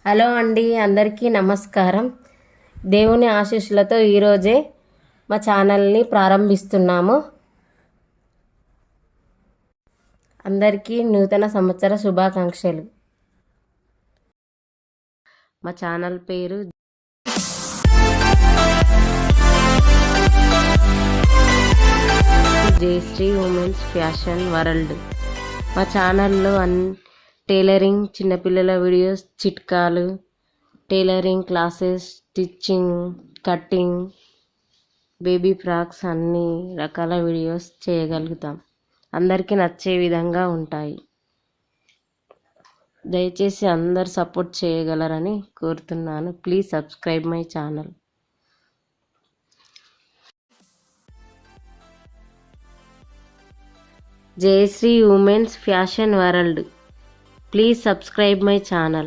Hello అండి, అందరికీ నమస్కారం. దేవుని ఆశీస్సులతో ఈరోజే మా ఛానల్ని ప్రారంభిస్తున్నాము. అందరికీ నూతన సంవత్సర శుభాకాంక్షలు. మా ఛానల్ పేరు జయశ్రీ ఉమెన్స్ ఫ్యాషన్ వరల్డ్. మా ఛానల్లో టైలరింగ్, చిన్నపిల్లల వీడియోస్, చిట్కాలు, tailoring classes, stitching, cutting, baby frocks అన్ని రకాల వీడియోస్ చేయగలుగుతాం. అందరికీ నచ్చే విధంగా ఉంటాయి. దయచేసి అందరు సపోర్ట్ చేయగలరని కోరుతున్నాను. Please subscribe my channel. Jayashree women's fashion world. Please subscribe my channel.